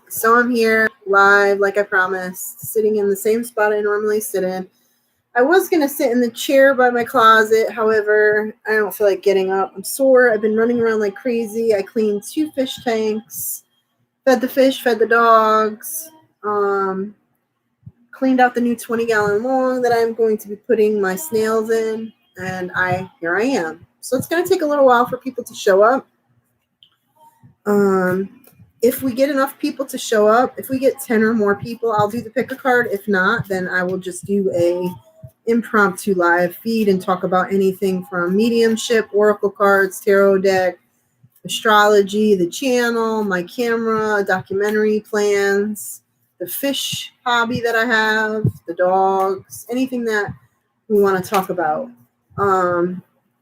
So I'm here live, like I promised, sitting in the same spot I normally sit in. I was going to sit in the chair by my closet. However, I don't feel like getting up. I'm sore. I've been running around like crazy. I cleaned 2 fish tanks, fed the fish, fed the dogs, cleaned out the new 20-gallon long that I'm going to be putting my snails in. And here I am. So it's going to take a little while for people to show up. If we get enough people to show up, if we get 10 or more people, I'll do the pick a card. If not, then I will just do a impromptu live feed and talk about anything from mediumship, oracle cards, tarot deck, astrology, the channel, my camera, documentary plans, the fish hobby that I have, the dogs, anything that we want to talk about.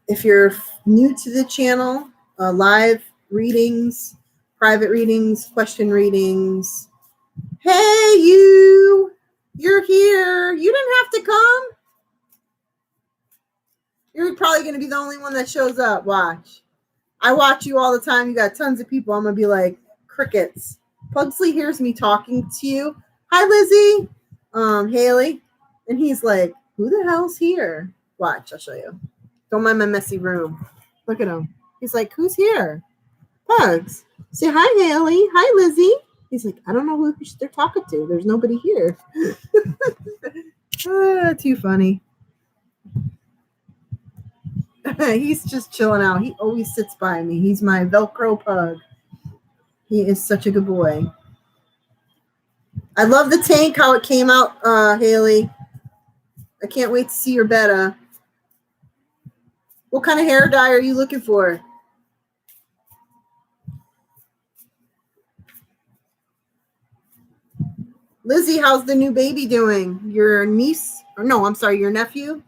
If you're new to the channel, live readings, private readings, question readings. Hey, you're here. You didn't have to come. You're probably going to be the only one that shows up. Watch. I watch you all the time. You got tons of people. I'm going to be like crickets. Pugsley hears me talking to you. Hi, Lizzie. Haley. And he's like, who the hell's here? Watch. I'll show you. Don't mind my messy room. Look at him. He's like, who's here? Pugs. Say hi, Haley. Hi, Lizzie. He's like, I don't know who they're talking to. There's nobody here. Too funny. He's just chilling out. He always sits by me. He's my Velcro pug. He is such a good boy. I love the tank, how it came out, Haley. I can't wait to see your betta. What kind of hair dye are you looking for? Lizzie, how's the new baby doing? Your niece? Or no, I'm sorry, your nephew?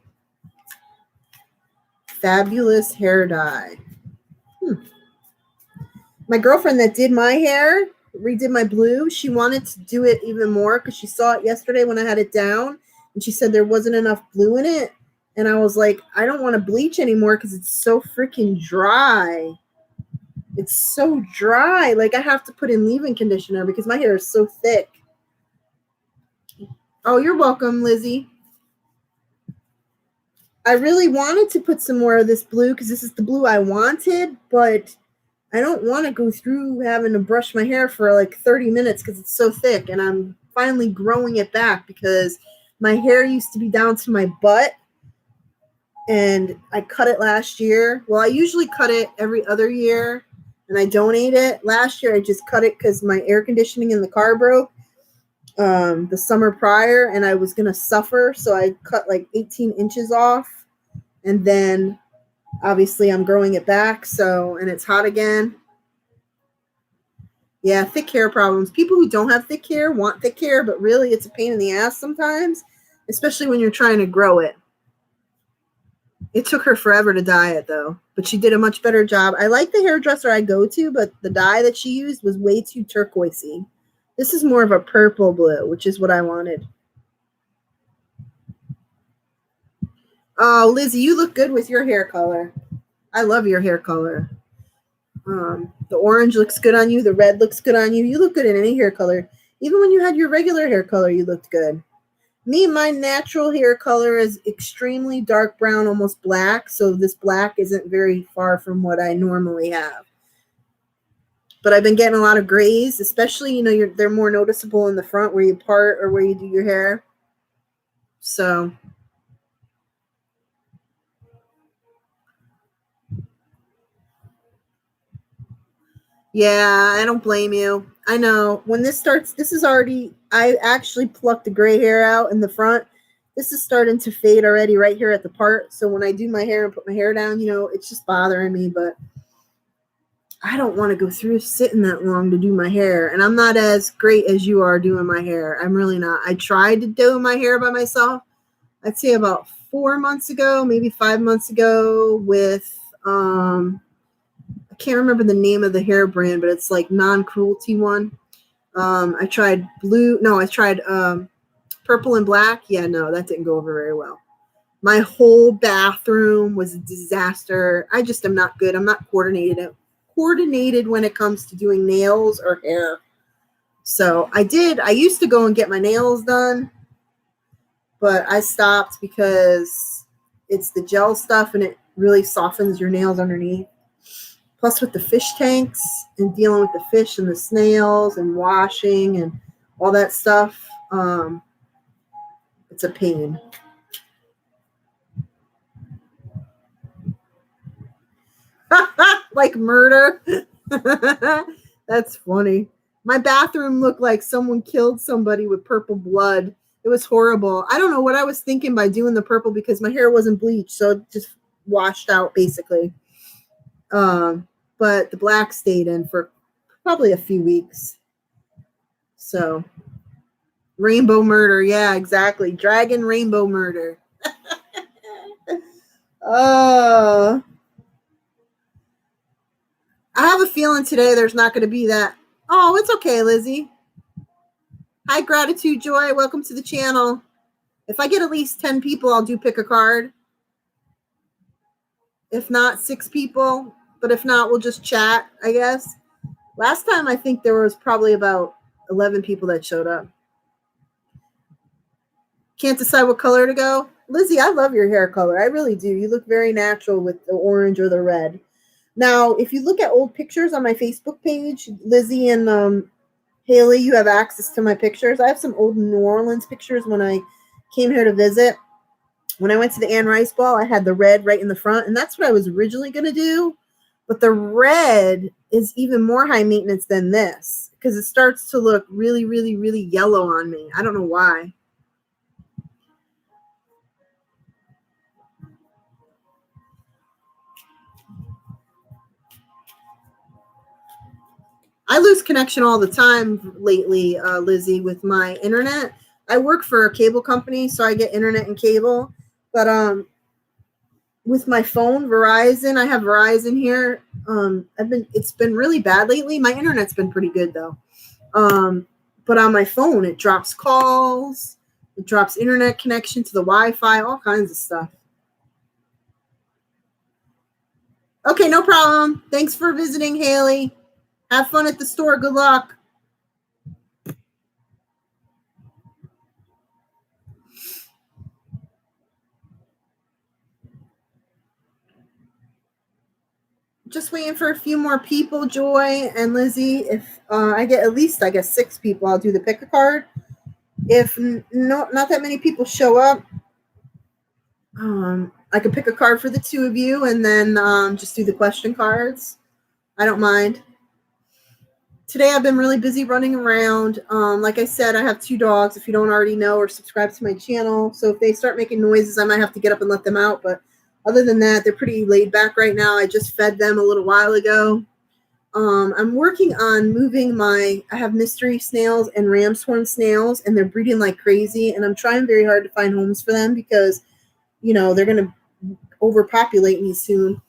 Fabulous hair dye. My girlfriend that did my hair, redid my blue, she wanted to do it even more because she saw it yesterday when I had it down. And she said there wasn't enough blue in it. And I was like, I don't want to bleach anymore because it's so freaking dry. It's so dry. Like I have to put in leave-in conditioner because my hair is so thick. Oh, you're welcome, Lizzie. I really wanted to put some more of this blue because this is the blue I wanted, but I don't want to go through having to brush my hair for like 30 minutes because it's so thick. And I'm finally growing it back because my hair used to be down to my butt. And I cut it last year. Well, I usually cut it every other year and I donate it. Last year, I just cut it because my air conditioning in the car broke the summer prior and I was going to suffer. So I cut like 18 inches off. And then obviously I'm growing it back. And it's hot again. Yeah, thick hair problems. People who don't have thick hair want thick hair, but really it's a pain in the ass sometimes, especially when you're trying to grow it. It took her forever to dye it, though, but she did a much better job. I like the hairdresser I go to, but the dye that she used was way too turquoisey. This is more of a purple blue, which is what I wanted. Oh, Lizzie, you look good with your hair color. I love your hair color. The orange looks good on you. The red looks good on you. You look good in any hair color. Even when you had your regular hair color, you looked good. Me, my natural hair color is extremely dark brown, almost black. So this black isn't very far from what I normally have. But I've been getting a lot of grays, especially, they're more noticeable in the front where you part or where you do your hair. So. Yeah, I don't blame you. I know when this starts, I actually plucked the gray hair out in the front. This is starting to fade already right here at the part. So when I do my hair and put my hair down, it's just bothering me, but I don't want to go through sitting that long to do my hair. And I'm not as great as you are doing my hair. I'm really not. I tried to do my hair by myself. I'd say about 4 months ago, maybe 5 months ago with, I can't remember the name of the hair brand, but it's like non-cruelty one. I tried purple and black. Yeah, no, that didn't go over very well. My whole bathroom was a disaster. I just am not good. I'm not coordinated when it comes to doing nails or hair. So I used to go and get my nails done, but I stopped because it's the gel stuff and it really softens your nails underneath. Plus with the fish tanks and dealing with the fish and the snails and washing and all that stuff, it's a pain. Like murder. That's funny. My bathroom looked like someone killed somebody with purple blood. It was horrible. I don't know what I was thinking by doing the purple because my hair wasn't bleached, so it just washed out basically. But the black stayed in for probably a few weeks. So rainbow murder. Yeah, exactly. Dragon rainbow murder. I have a feeling today there's not going to be that. Oh, it's okay, Lizzie. Hi, Gratitude Joy. Welcome to the channel. If I get at least 10 people, I'll do pick a card. If not, 6 people. But if not, we'll just chat, I guess. Last time, I think there was probably about 11 people that showed up. Can't decide what color to go. Lizzie, I love your hair color. I really do. You look very natural with the orange or the red. Now, if you look at old pictures on my Facebook page, Lizzie and Haley, you have access to my pictures. I have some old New Orleans pictures when I came here to visit. When I went to the Anne Rice Ball, I had the red right in the front, and that's what I was originally going to do. But the red is even more high maintenance than this because it starts to look really, really, really yellow on me. I don't know why. I lose connection all the time lately, Lizzie, with my internet. I work for a cable company, so I get internet and cable. But with my phone, Verizon, I have Verizon here. It's been really bad lately. My internet's been pretty good though. But on my phone, it drops calls, it drops internet connection to the Wi-Fi, all kinds of stuff. Okay, no problem. Thanks for visiting, Haley. Have fun at the store. Good luck. Just waiting for a few more people, Joy and Lizzie. If I get at least, I guess, 6 people, I'll do the pick a card. If not that many people show up, I could pick a card for the 2 of you and then just do the question cards. I don't mind. Today I've been really busy running around. Like I said, I have 2 dogs, if you don't already know or subscribe to my channel. So if they start making noises, I might have to get up and let them out. But other than that, they're pretty laid back right now. I just fed them a little while ago. I'm working on moving I have mystery snails and ram's horn snails, and they're breeding like crazy. And I'm trying very hard to find homes for them because, they're going to overpopulate me soon.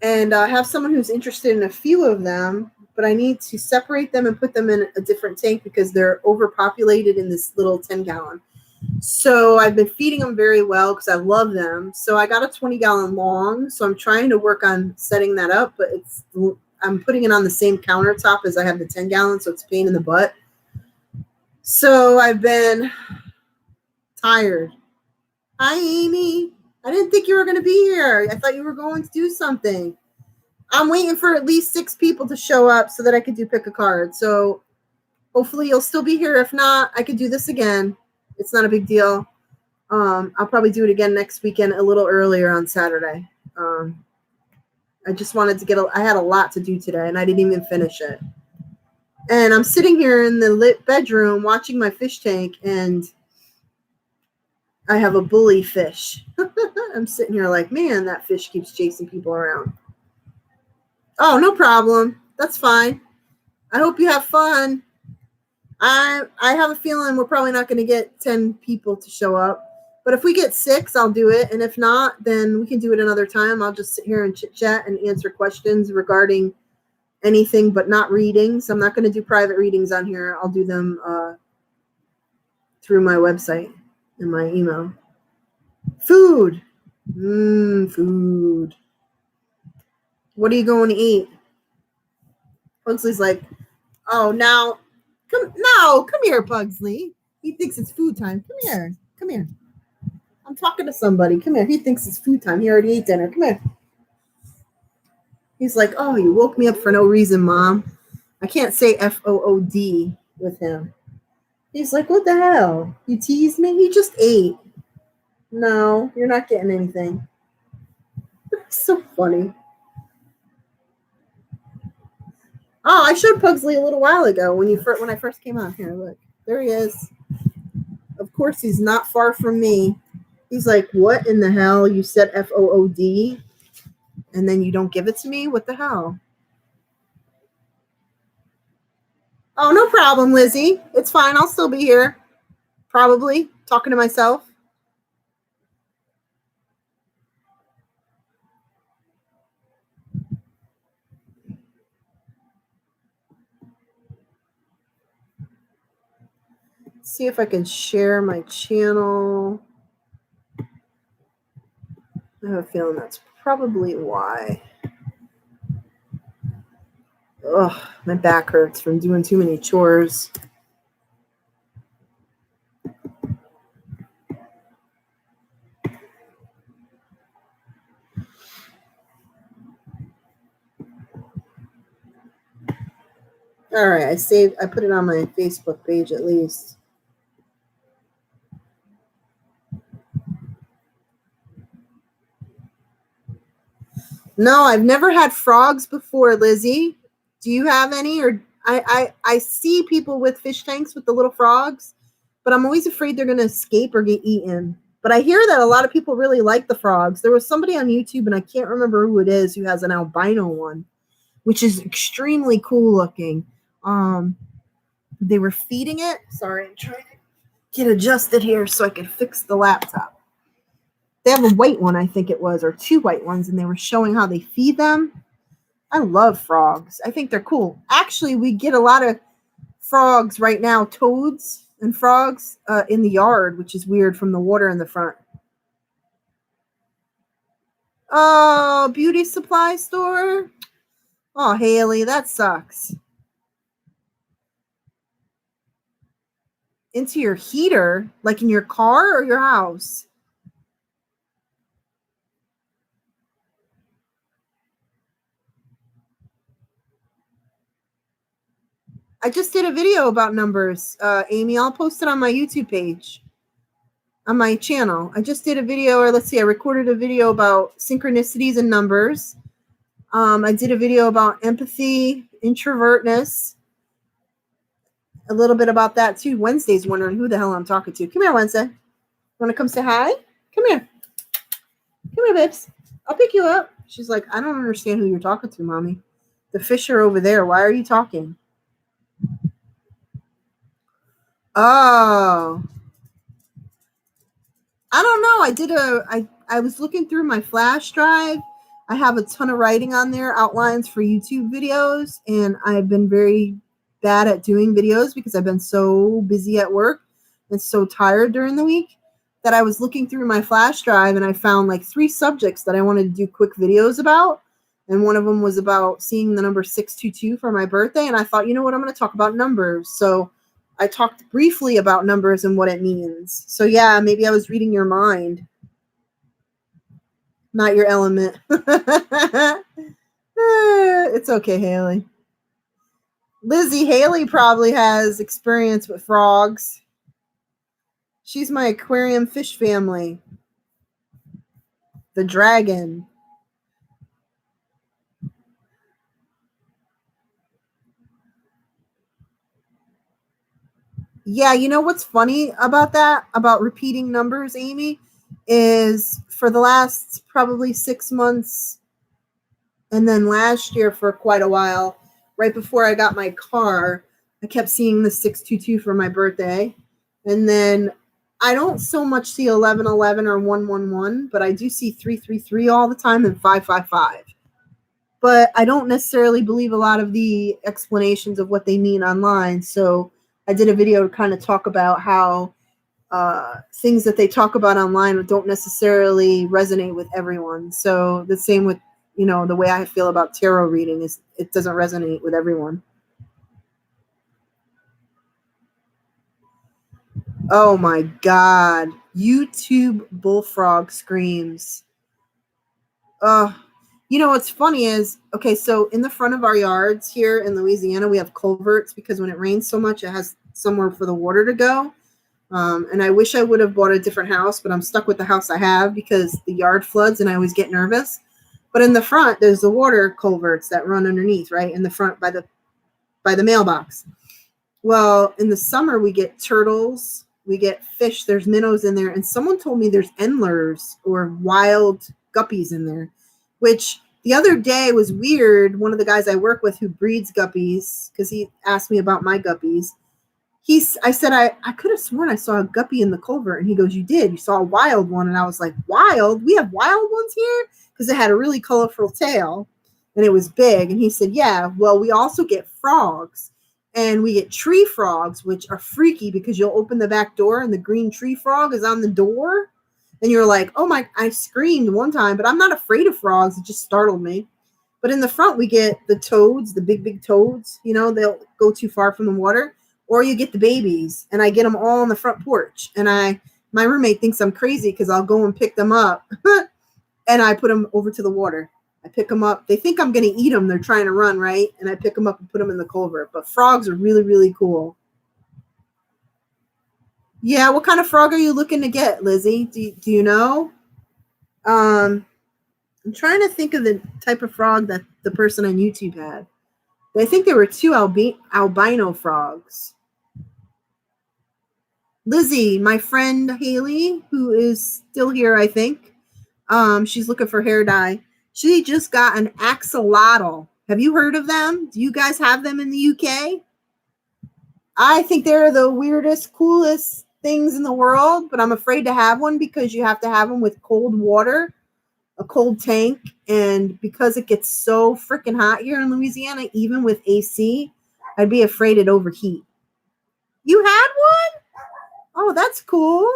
And I have someone who's interested in a few of them, but I need to separate them and put them in a different tank because they're overpopulated in this little 10-gallon. So I've been feeding them very well because I love them. So I got a 20-gallon long. So I'm trying to work on setting that up, but I'm putting it on the same countertop as I have the 10-gallon, so it's a pain in the butt. So I've been tired. Hi, Amy. I didn't think you were going to be here. I thought you were going to do something. I'm waiting for at least 6 people to show up so that I could do pick a card. So hopefully you'll still be here. If not, I could do this again. It's not a big deal. I'll probably do it again next weekend a little earlier on Saturday. I just wanted to I had a lot to do today and I didn't even finish it. And I'm sitting here in the lit bedroom watching my fish tank and I have a bully fish. I'm sitting here like, man, that fish keeps chasing people around. Oh, no problem. That's fine. I hope you have fun. I have a feeling we're probably not going to get 10 people to show up. But if we get 6, I'll do it. And if not, then we can do it another time. I'll just sit here and chit-chat and answer questions regarding anything but not readings. I'm not going to do private readings on here. I'll do them through my website and my email. Food. Food. What are you going to eat? Pugsley's like, oh, now, Come here, Pugsley. He thinks it's food time. Come here. I'm talking to somebody. Come here. He thinks it's food time. He already ate dinner. Come here. He's like, oh, you woke me up for no reason, Mom. I can't say FOOD with him. He's like, what the hell? You teased me? He just ate. No, you're not getting anything. It's so funny. Oh, I showed Pugsley a little while ago when I first came on. Here, look. There he is. Of course, he's not far from me. He's like, what in the hell? You said FOOD, and then you don't give it to me? What the hell? Oh, no problem, Lizzie. It's fine. I'll still be here. Probably talking to myself. See if I can share my channel. I have a feeling that's probably why. Ugh, my back hurts from doing too many chores. All right, I put it on my Facebook page at least. No, I've never had frogs before, Lizzie. Do you have any? Or I see people with fish tanks with the little frogs, but I'm always afraid they're going to escape or get eaten. But I hear that a lot of people really like the frogs. There was somebody on YouTube, and I can't remember who it is, who has an albino one, which is extremely cool looking. They were feeding it. Sorry, I'm trying to get adjusted here so I can fix the laptop. They have a white one, I think it was, or two white ones, and they were showing how they feed them. I love frogs. I think they're cool. Actually, we get a lot of frogs right now, toads and frogs in the yard, which is weird from the water in the front. Oh, beauty supply store. Oh, Haley, that sucks. Into your heater, like in your car or your house? I just did a video about numbers, Amy. I'll post it on my YouTube page, on my channel. I just did a video, or let's see, I recorded a video about synchronicities and numbers. I did a video about empathy, introvertness, a little bit about that too. Wednesday's wondering who the hell I'm talking to. Come here, Wednesday. Want to come say hi? Come here. Come here, babes. I'll pick you up. She's like, I don't understand who you're talking to, Mommy. The fish are over there. Why are you talking? Oh. I don't know. I was looking through my flash drive. I have a ton of writing on there, outlines for YouTube videos, and I've been very bad at doing videos because I've been so busy at work and so tired during the week that I was looking through my flash drive and I found like 3 subjects that I wanted to do quick videos about. And one of them was about seeing the number 622 for my birthday. And I thought, you know what, I'm going to talk about numbers. So I talked briefly about numbers and what it means. So yeah, maybe I was reading your mind. Not your element. It's okay, Haley. Lizzie, Haley probably has experience with frogs. She's my aquarium fish family. The dragon. Yeah, you know what's funny about that, about repeating numbers, Amy, is for the last probably 6 months and then last year for quite a while, right before I got my car, I kept seeing the 622 for my birthday. And then I don't so much see 1111 or 111, but I do see 333 all the time and 555. But I don't necessarily believe a lot of the explanations of what they mean online. So I did a video to kind of talk about how things that they talk about online don't necessarily resonate with everyone. So the same with, you know, the way I feel about tarot reading is it doesn't resonate with everyone. Oh my God. YouTube bullfrog screams. You know what's funny is, okay, so in the front of our yards here in Louisiana, we have culverts because when it rains so much, it has somewhere for the water to go. And I wish I would have bought a different house, but I'm stuck with the house I have because the yard floods and I always get nervous. But in the front, there's the water culverts that run underneath, right? In the front by the mailbox. Well, in the summer, we get turtles, we get fish, there's minnows in there. And someone told me there's endlers or wild guppies in there, which the other day was weird. One of the guys I work with who breeds guppies, because he asked me about my guppies. I said, I could have sworn I saw a guppy in the culvert. And he goes, you did. You saw a wild one. And I was like, wild? We have wild ones here? Because it had a really colorful tail and it was big. And he said, yeah, well, we also get frogs. And we get tree frogs, which are freaky because you'll open the back door and the green tree frog is on the door. And you're like, oh my, I screamed one time, but I'm not afraid of frogs. It just startled me. But in the front, we get the toads, the big toads. You know, they'll go too far from the water. Or you get the babies, and I get them all on the front porch. And my roommate thinks I'm crazy because I'll go and pick them up, and I put them over to the water. I pick them up. They think I'm going to eat them. They're trying to run, right? And I pick them up and put them in the culvert. But frogs are really, really cool. Yeah, what kind of frog are you looking to get, Lizzie? Do you know? I'm trying to think of the type of frog that the person on YouTube had. I think there were two albino frogs. Lizzie, my friend Haley, who is still here, I think. She's looking for hair dye. She just got an axolotl. Have you heard of them? Do you guys have them in the UK? I think they're the weirdest, coolest things in the world, but I'm afraid to have one because you have to have them with cold water, a cold tank, and because it gets so freaking hot here in Louisiana, even with AC, I'd be afraid it'd overheat. You had one? Oh, that's cool.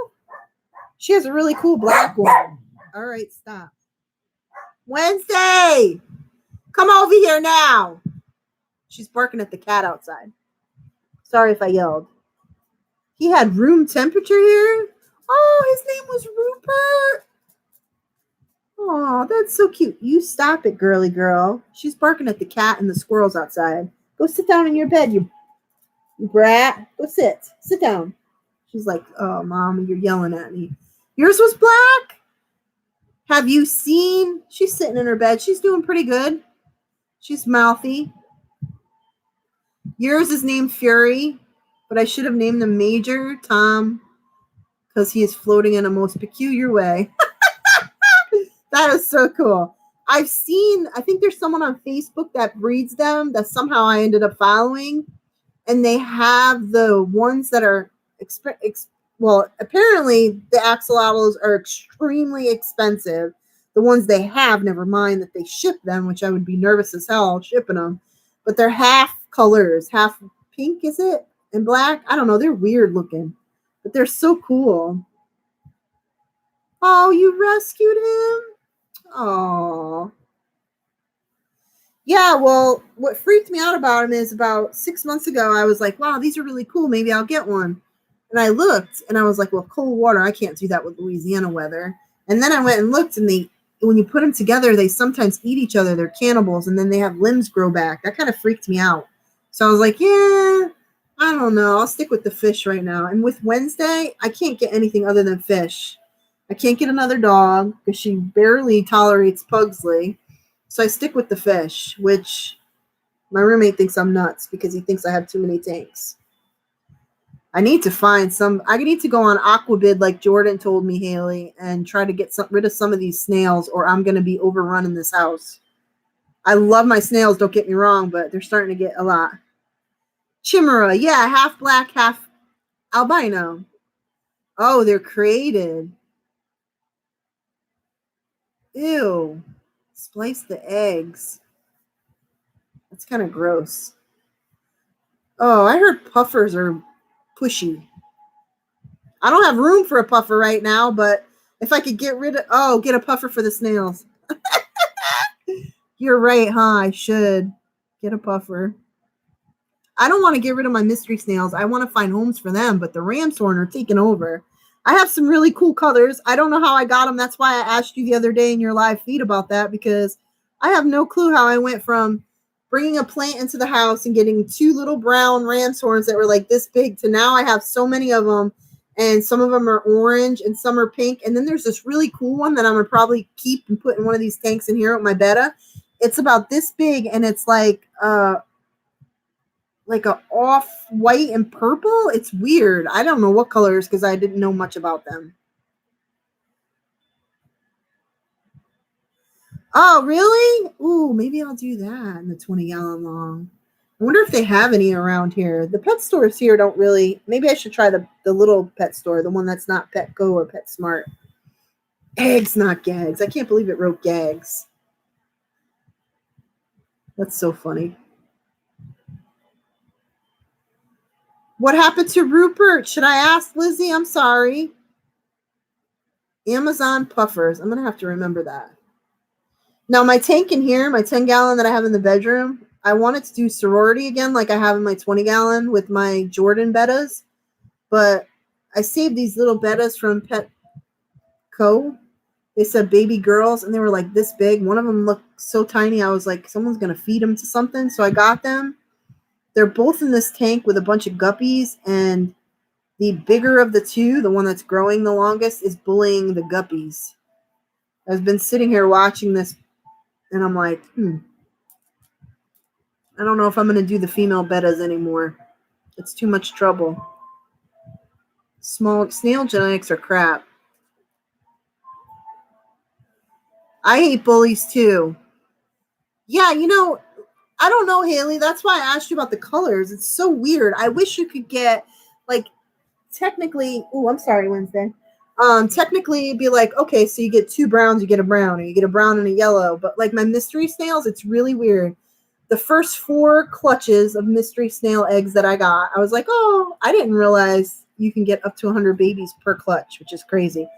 She has a really cool black one. All right, stop. Wednesday, come over here now. She's barking at the cat outside. Sorry if I yelled. He had room temperature here? Oh, his name was Rupert. Oh, that's so cute. You stop it, girly girl. She's barking at the cat and the squirrels outside. Go sit down in your bed, you brat. Go sit. Sit down. She's like, oh, Mom, you're yelling at me. Yours was black? Have you seen? She's sitting in her bed. She's doing pretty good. She's mouthy. Yours is named Fury, but I should have named him Major Tom because he is floating in a most peculiar way. That is so cool. I think there's someone on Facebook that breeds them that somehow I ended up following. And they have the ones that are, apparently the axolotls are extremely expensive. The ones they have, never mind that they ship them, which I would be nervous as hell shipping them. But they're half colors, half pink, is it? And black? I don't know. They're weird looking. But they're so cool. Oh, you rescued him? Oh. Yeah, well, what freaked me out about him is about 6 months ago, I was like, wow, these are really cool. Maybe I'll get one. And I looked and I was like, well, cold water, I can't do that with Louisiana weather. And then I went and looked and when you put them together, they sometimes eat each other. They're cannibals and then they have limbs grow back. That kind of freaked me out. So I was like, yeah, I don't know. I'll stick with the fish right now. And with Wednesday, I can't get anything other than fish. I can't get another dog because she barely tolerates Pugsley. So I stick with the fish, which my roommate thinks I'm nuts because he thinks I have too many tanks. I need to go on Aquabid like Jordan told me, Haley, and try to get rid of some of these snails or I'm going to be overrun in this house. I love my snails, don't get me wrong, but they're starting to get a lot. Chimera, yeah, half black, half albino. Oh, they're created. Ew. Splice the eggs. That's kind of gross. Oh, I heard puffers are pushy. I don't have room for a puffer right now, but if I could get a puffer for the snails. You're right, huh? I should get a puffer. I don't want to get rid of my mystery snails. I want to find homes for them, but the ram's horn are taking over. I have some really cool colors. I don't know how I got them. That's why I asked you the other day in your live feed about that, because I have no clue how I went from bringing a plant into the house and getting 2 little brown ram's horns that were like this big to now I have so many of them, and some of them are orange and some are pink. And then there's this really cool one that I'm going to probably keep and put in one of these tanks in here with my betta. It's about this big, and it's like a off white and purple. It's weird. I don't know what colors because I didn't know much about them. Oh, really? Ooh, maybe I'll do that in the 20-gallon long. I wonder if they have any around here. The pet stores here don't really. Maybe I should try the little pet store, the one that's not Petco or PetSmart. Eggs, not gags. I can't believe it wrote gags. That's so funny. What happened to Rupert? Should I ask Lizzie? I'm sorry. Amazon puffers. I'm going to have to remember that. Now, my tank in here, my 10-gallon that I have in the bedroom, I wanted to do sorority again like I have in my 20-gallon with my Jordan bettas. But I saved these little bettas from Petco. They said baby girls, and they were like this big. One of them looked so tiny. I was like, someone's going to feed them to something. So I got them. They're both in this tank with a bunch of guppies, and the bigger of the two, the one that's growing the longest, is bullying the guppies. I've been sitting here watching this, and I'm like, I don't know if I'm going to do the female bettas anymore. It's too much trouble. Small snail genetics are crap. I hate bullies too. Yeah, I don't know, Haley. That's why I asked you about the colors. It's so weird. I wish you could get, like, technically. Oh, I'm sorry, Wednesday. Technically, it'd be like, okay, so you get 2 browns, you get a brown, or you get a brown and a yellow. But like my mystery snails, it's really weird. The first 4 clutches of mystery snail eggs that I got, I was like, oh, I didn't realize you can get up to 100 babies per clutch, which is crazy.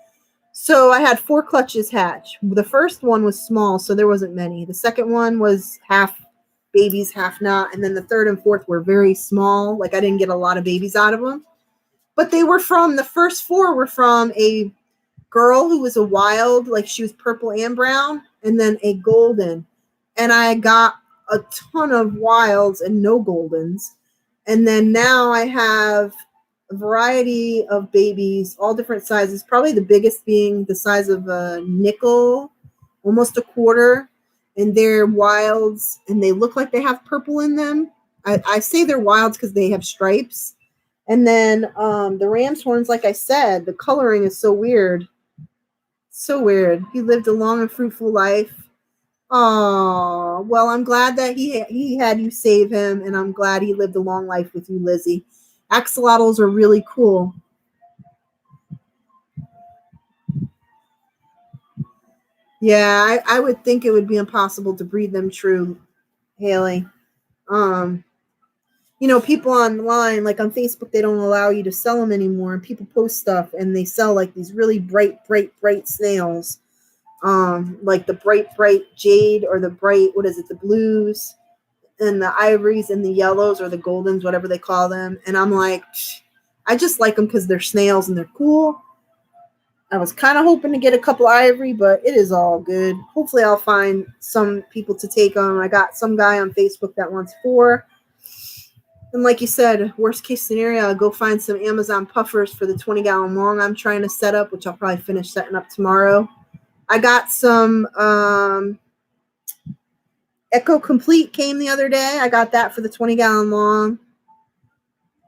So I had 4 clutches hatch. The first one was small, so there wasn't many. The second one was half babies, half not. And then the third and fourth were very small. Like I didn't get a lot of babies out of them. But they were from, the first 4 were from a girl who was a wild, like she was purple and brown, and then a golden. And I got a ton of wilds and no goldens. And then now I have a variety of babies, all different sizes, probably the biggest being the size of a nickel, almost a quarter. And they're wilds, and they look like they have purple in them. I say they're wilds because they have stripes. And then the ram's horns, like I said, the coloring is so weird. So weird. He lived a long and fruitful life. Oh, well, I'm glad that he had you save him, and I'm glad he lived a long life with you, Lizzie. Axolotls are really cool. Yeah, I would think it would be impossible to breed them true, Haley. People online, like on Facebook, they don't allow you to sell them anymore, and people post stuff and they sell like these really bright snails, like the bright jade, or the bright, the blues and the ivories and the yellows, or the goldens, whatever they call them. And I'm like, I just like them because they're snails and they're cool. I was kind of hoping to get a couple ivory, but it is all good. Hopefully I'll find some people to take them. I got some guy on Facebook that wants 4. And like you said, worst case scenario, I'll go find some Amazon puffers for the 20-gallon long I'm trying to set up, which I'll probably finish setting up tomorrow. I got some Echo Complete came the other day. I got that for the 20-gallon long.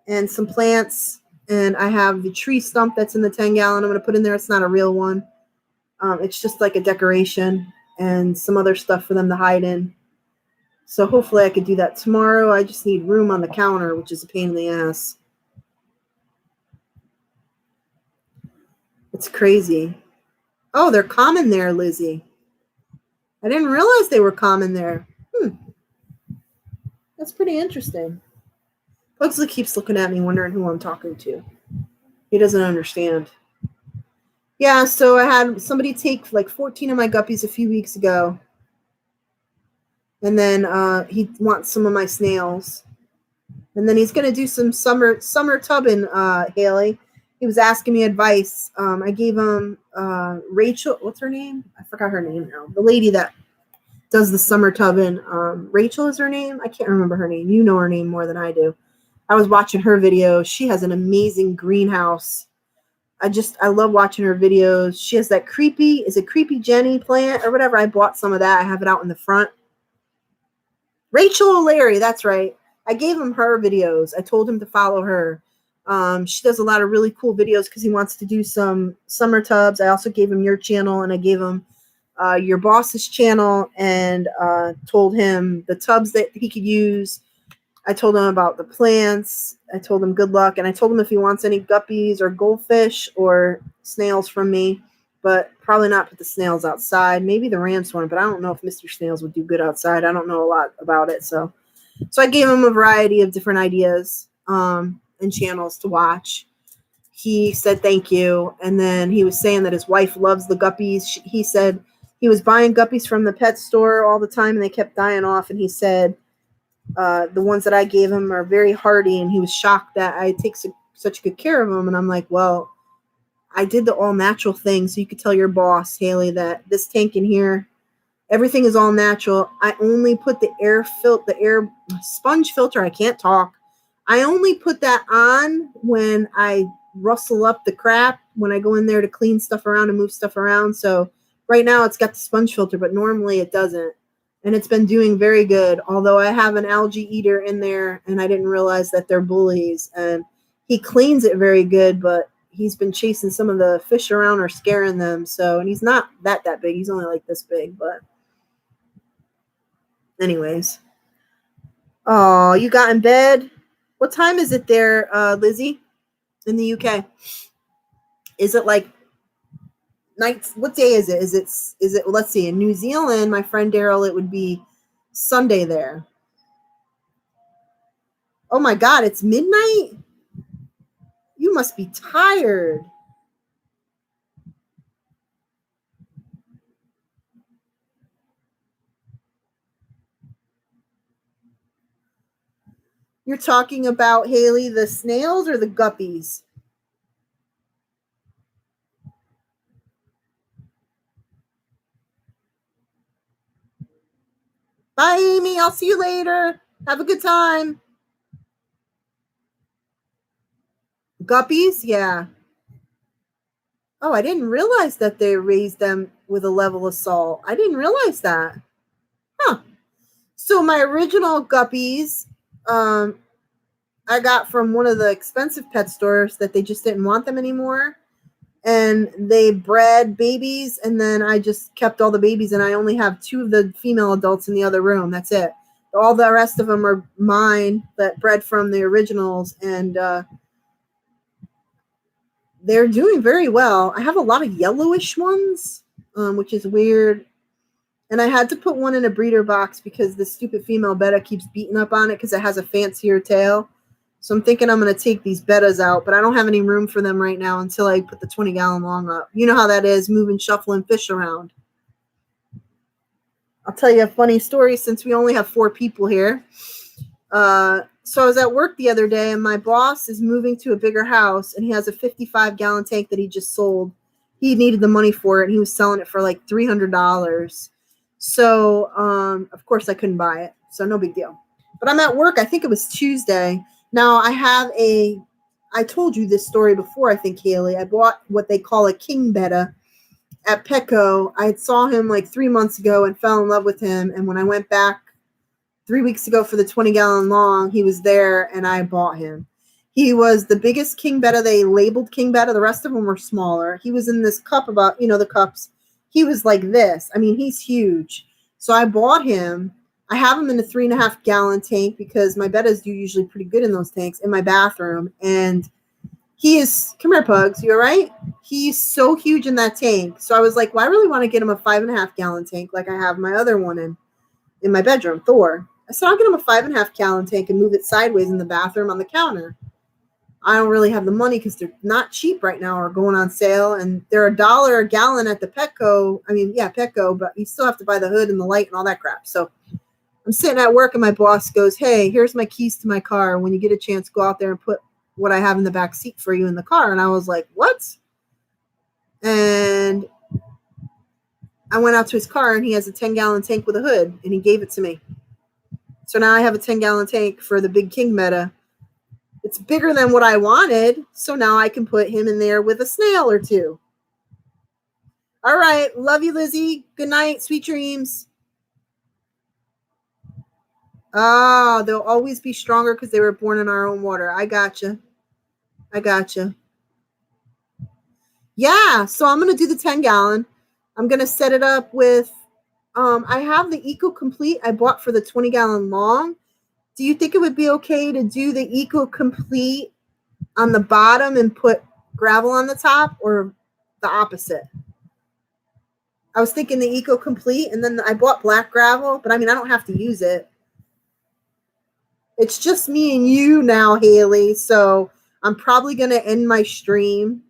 And some plants. And I have the tree stump that's in the 10-gallon I'm going to put in there. It's not a real one. It's just like a decoration, and some other stuff for them to hide in. So hopefully I could do that tomorrow. I just need room on the counter, which is a pain in the ass. It's crazy. Oh, they're common there, Lizzie. I didn't realize they were common there. That's pretty interesting. Pugsley keeps looking at me, wondering who I'm talking to. He doesn't understand. Yeah, so I had somebody take like 14 of my guppies a few weeks ago. And then he wants some of my snails. And then he's gonna do some summer tubbing, Haley. He was asking me advice. I gave him Rachel. What's her name? I forgot her name now. The lady that does the summer tubbing. Rachel is her name. I can't remember her name. You know her name more than I do. I was watching her video. She has an amazing greenhouse. I love watching her videos. She has that creepy Jenny plant or whatever. I bought some of that. I have it out in the front. Rachel O'Leary, that's right. I gave him her videos. I told him to follow her. She does a lot of really cool videos because he wants to do some summer tubs. I also gave him your channel, and I gave him your boss's channel, and told him the tubs that he could use. I told him about the plants. I told him good luck, and I told him if he wants any guppies or goldfish or snails from me, but probably not put the snails outside. Maybe the Rams one, but I don't know if Mr. Snails would do good outside. I don't know a lot about it, so I gave him a variety of different ideas and channels to watch. He said thank you, and then he was saying that his wife loves the guppies. He said he was buying guppies from the pet store all the time, and they kept dying off, and he said the ones that I gave him are very hardy, and he was shocked that I take such good care of them. And I'm like, well, I did the all natural thing, so you could tell your boss, Haley, that this tank in here, everything is all natural. I only put the air sponge filter. I can't talk. I only put that on when I rustle up the crap, when I go in there to clean stuff around and move stuff around. So right now it's got the sponge filter, but normally it doesn't. And it's been doing very good, although I have an algae eater in there, and I didn't realize that they're bullies. And he cleans it very good, but he's been chasing some of the fish around or scaring them. So, and he's not that big. He's only like this big, but anyways. Oh, you got in bed? What time is it there, Lizzie, in the UK? Is it like nights? What day is it? Is it? Let's see. In New Zealand, my friend Daryl, it would be Sunday there. Oh my God, it's midnight? You must be tired. You're talking about, Haley, the snails or the guppies? Bye, Amy. I'll see you later. Have a good time. Guppies? Yeah. Oh, I didn't realize that they raised them with a level of salt. I didn't realize that. Huh. So my original guppies, I got from one of the expensive pet stores that they just didn't want them anymore. And they bred babies, and then I just kept all the babies, and I only have 2 of the female adults in the other room. That's it. All the rest of them are mine that bred from the originals, and they're doing very well. I have a lot of yellowish ones, which is weird. And I had to put one in a breeder box because the stupid female betta keeps beating up on it because it has a fancier tail. So I'm thinking I'm going to take these bettas out, but I don't have any room for them right now until I put the 20-gallon long up. You know how that is, moving, shuffling fish around. I'll tell you a funny story since we only have 4 people here. So I was at work the other day, and my boss is moving to a bigger house, and he has a 55-gallon tank that he just sold. He needed the money for it, and he was selling it for like $300. So, of course, I couldn't buy it. So no big deal. But I'm at work. I think it was Tuesday. Now, I told you this story before, I think, Haley. I bought what they call a king betta at Petco. I saw him like 3 months ago and fell in love with him. And when I went back 3 weeks ago for the 20-gallon long, he was there, and I bought him. He was the biggest king betta. They labeled king betta. The rest of them were smaller. He was in this cup about, the cups. He was like this. I mean, he's huge. So I bought him. I have him in a 3.5-gallon tank because my bettas do usually pretty good in those tanks in my bathroom. And he is, come here, Pugs, you all right? He's so huge in that tank. So I was like, well, I really want to get him a 5.5-gallon tank like I have my other one in my bedroom, Thor. I said, I'll get him a 5.5-gallon tank and move it sideways in the bathroom on the counter. I don't really have the money because they're not cheap right now or going on sale. And they're $1 a gallon at the Petco. I mean, yeah, Petco, but you still have to buy the hood and the light and all that crap. So I'm sitting at work and my boss goes, hey, here's my keys to my car. When you get a chance, go out there and put what I have in the back seat for you in the car. And I was like, what? And I went out to his car and he has a 10-gallon tank with a hood and he gave it to me. So now I have a 10-gallon tank for the Big King Meta. It's bigger than what I wanted. So now I can put him in there with a snail or two. All right. Love you, Lizzie. Good night. Sweet dreams. Oh, they'll always be stronger because they were born in our own water. I gotcha. Yeah. So I'm going to do the 10-gallon. I'm going to set it up with, I have the Eco Complete I bought for the 20-gallon long. Do you think it would be okay to do the Eco Complete on the bottom and put gravel on the top, or the opposite? I was thinking the Eco Complete, and then I bought black gravel, but I mean, I don't have to use it. It's just me and you now, Haley. So I'm probably going to end my stream.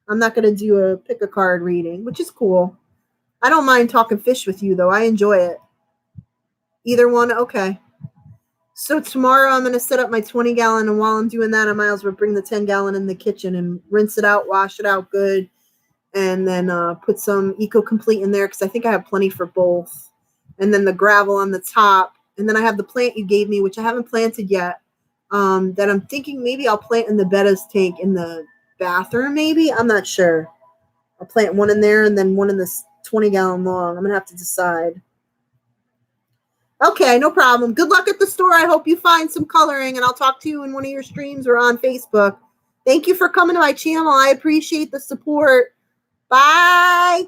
I'm not going to do a pick a card reading, which is cool. I don't mind talking fish with you, though. I enjoy it. Either one, okay. So tomorrow I'm going to set up my 20-gallon, and while I'm doing that, I might as well bring the 10-gallon in the kitchen and rinse it out, wash it out good, and then put some Eco Complete in there because I think I have plenty for both. And then the gravel on the top. And then I have the plant you gave me, which I haven't planted yet, that I'm thinking maybe I'll plant in the Bettas tank in the bathroom, maybe. I'm not sure. I'll plant one in there and then one in this 20-gallon long. I'm going to have to decide. Okay, no problem. Good luck at the store. I hope you find some coloring, and I'll talk to you in one of your streams or on Facebook. Thank you for coming to my channel. I appreciate the support. Bye.